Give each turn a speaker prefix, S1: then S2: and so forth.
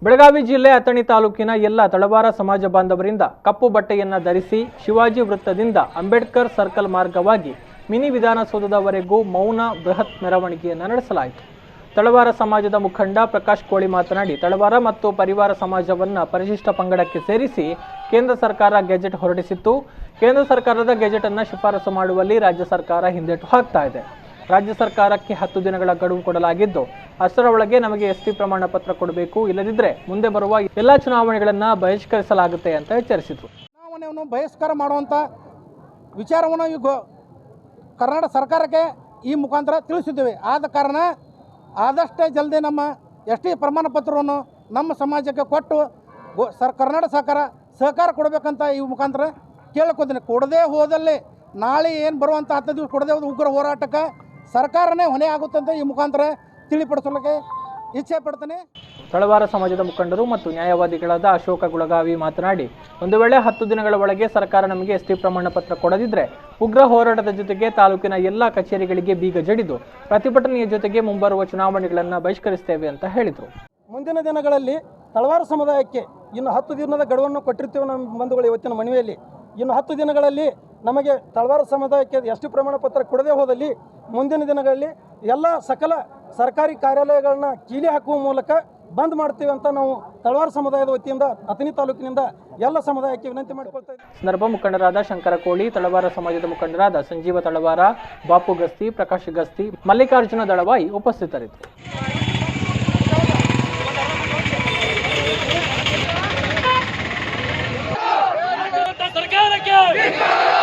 S1: ಬೆಳಗಾವಿ ಜಿಲ್ಲೆ ಅಥಣಿ ತಾಲೂಕಿನ ಎಲ್ಲ ತಳವಾರ ಸಮಾಜ ಬಾಂಧವರಿಂದ ಕಪ್ಪು ಬಟ್ಟೆಯನ್ನು ಧರಿಸಿ ಶಿವಾಜಿ ವೃತ್ತದಿಂದ ಅಂಬೇಡ್ಕರ್ ಸರ್ಕಲ್ ಮಾರ್ಗವಾಗಿ ಮಿನಿ ವಿಧಾನಸೌಧದವರೆಗೂ ಮೌನ ಬೃಹತ್ ಮೆರವಣಿಗೆಯನ್ನು ನಡೆಸಲಾಯಿತು. ತಳವಾರ ಸಮಾಜದ ಮುಖಂಡ ಪ್ರಕಾಶ್ ಕೋಳಿ ಮಾತನಾಡಿ, ತಳವಾರ ಮತ್ತು ಪರಿವಾರ ಸಮಾಜವನ್ನು ಪರಿಶಿಷ್ಟ ಪಂಗಡಕ್ಕೆ ಸೇರಿಸಿ ಕೇಂದ್ರ ಸರ್ಕಾರ ಗೆಜೆಟ್ ಹೊರಡಿಸಿತ್ತು. ಕೇಂದ್ರ ಸರ್ಕಾರದ ಗೆಜೆಟ್ ಅನ್ನು ಶಿಫಾರಸು ಮಾಡುವಲ್ಲಿ ರಾಜ್ಯ ಸರ್ಕಾರ ಹಿಂದೇಟು ಹಾಕ್ತಾ ಇದೆ. ರಾಜ್ಯ ಸರ್ಕಾರಕ್ಕೆ 10 ದಿನಗಳ ಗಡುವು ಕೊಡಲಾಗಿದ್ದು, ಅಷ್ಟರ ಒಳಗೆ ನಮಗೆ ಎಸ್ಟಿ ಪ್ರಮಾಣ ಪತ್ರ ಕೊಡಬೇಕು, ಇಲ್ಲದಿದ್ದರೆ ಮುಂದೆ ಬರುವ ಎಲ್ಲ ಚುನಾವಣೆಗಳನ್ನು ಬಹಿಷ್ಕರಿಸಲಾಗುತ್ತೆ ಅಂತ ಎಚ್ಚರಿಸಿದರು.
S2: ಚುನಾವಣೆಯನ್ನು ಬಹಿಷ್ಕಾರ ಮಾಡುವಂಥ ವಿಚಾರವನ್ನು ಈಗ ಕರ್ನಾಟಕ ಸರ್ಕಾರಕ್ಕೆ ಈ ಮುಖಾಂತರ ತಿಳಿಸಿದ್ದೇವೆ. ಆದ ಕಾರಣ ಆದಷ್ಟೇ ಜಲ್ದಿ ನಮ್ಮ ಎಸ್ಟಿ ಪ್ರಮಾಣ ಪತ್ರವನ್ನು ನಮ್ಮ ಸಮಾಜಕ್ಕೆ ಕೊಟ್ಟು ಕರ್ನಾಟಕ ಸರ್ಕಾರ ಸಹಕಾರ ಕೊಡಬೇಕಂತ ಈ ಮುಖಾಂತರ ಕೇಳ್ಕೊತೀನಿ. ಕೊಡದೇ ಹೋದಲ್ಲಿ ನಾಳೆ ಏನು ಬರುವಂಥ 10 ದಿವಸ ಕೊಡದೇ ಹೋದ ಉಗ್ರ ಹೋರಾಟಕ್ಕೆ ಸರ್ಕಾರನೇ ಹೊಣೆ ಆಗುತ್ತಂತ ಈ ಮುಖಾಂತರ ತಿಳಿಪಡಿಸಲಿಕ್ಕೆ ಇಚ್ಛೆ ಪಡ್ತೇನೆ.
S1: ತಳವಾರ ಸಮಾಜದ ಮುಖಂಡರು ಮತ್ತು ನ್ಯಾಯವಾದಿಗಳಾದ ಅಶೋಕ ಗುಳಗಾವಿ ಮಾತನಾಡಿ, ಒಂದು ವೇಳೆ 10 ದಿನಗಳ ಒಳಗೆ ಸರ್ಕಾರ ನಮಗೆ ಎಸ್ಟಿ ಪ್ರಮಾಣ ಪತ್ರ ಕೊಡದಿದ್ದರೆ ಉಗ್ರ ಹೋರಾಟದ ಜೊತೆಗೆ ತಾಲೂಕಿನ ಎಲ್ಲ ಕಚೇರಿಗಳಿಗೆ ಬೀಗ ಜಡಿದು ಪ್ರತಿಭಟನೆಯ ಜೊತೆಗೆ ಮುಂಬರುವ ಚುನಾವಣೆಗಳನ್ನು ಬಹಿಷ್ಕರಿಸುತ್ತೇವೆ ಅಂತ ಹೇಳಿದರು.
S2: ಮುಂದಿನ ದಿನಗಳಲ್ಲಿ ತಳವಾರ ಸಮುದಾಯಕ್ಕೆ ಇನ್ನು 10 ದಿನದ ಗಡುವನ್ನು ಕೊಟ್ಟಿರ್ತೇವೆ ನಮ್ಮ ಬಂಧುಗಳು ಇವತ್ತಿನ ಮನವಿಯಲ್ಲಿ. ಇನ್ನು 10 ದಿನಗಳಲ್ಲಿ ನಮಗೆ ತಳವಾರ ಸಮುದಾಯಕ್ಕೆ ಎಸ್ಟಿ ಪ್ರಮಾಣ ಪತ್ರ ಕೊಡದೇ ಹೋದಲ್ಲಿ ಮುಂದಿನ ದಿನಗಳಲ್ಲಿ ಎಲ್ಲ ಸಕಲ ಸರ್ಕಾರಿ ಕಾರ್ಯಾಲಯಗಳನ್ನ ಕೀಲಿ ಹಾಕುವ ಮೂಲಕ ಬಂದ್ ಮಾಡ್ತೀವಿ ಅಂತ ನಾವು ತಳವಾರ ಸಮುದಾಯದ ವತಿಯಿಂದ ಅಥಣಿ ತಾಲೂಕಿನಿಂದ ಎಲ್ಲ ಸಮುದಾಯಕ್ಕೆ ವಿನಂತಿ ಮಾಡಿಕೊಳ್ತಾ ಇದ್ದೀವಿ.
S1: ಸಂದರ್ಭ ಮುಖಂಡರಾದ ಶಂಕರ ಕೋಳಿ, ತಳವಾರ ಸಮಾಜದ ಮುಖಂಡರಾದ ಸಂಜೀವ ತಳವಾರ, ಬಾಪು ಗಸ್ತಿ, ಪ್ರಕಾಶ್ ಗಸ್ತಿ, ಮಲ್ಲಿಕಾರ್ಜುನ ದಳವಾಯಿ ಉಪಸ್ಥಿತರಿದ್ದರು.
S3: ಸರ್ಕಾರಕ್ಕೆ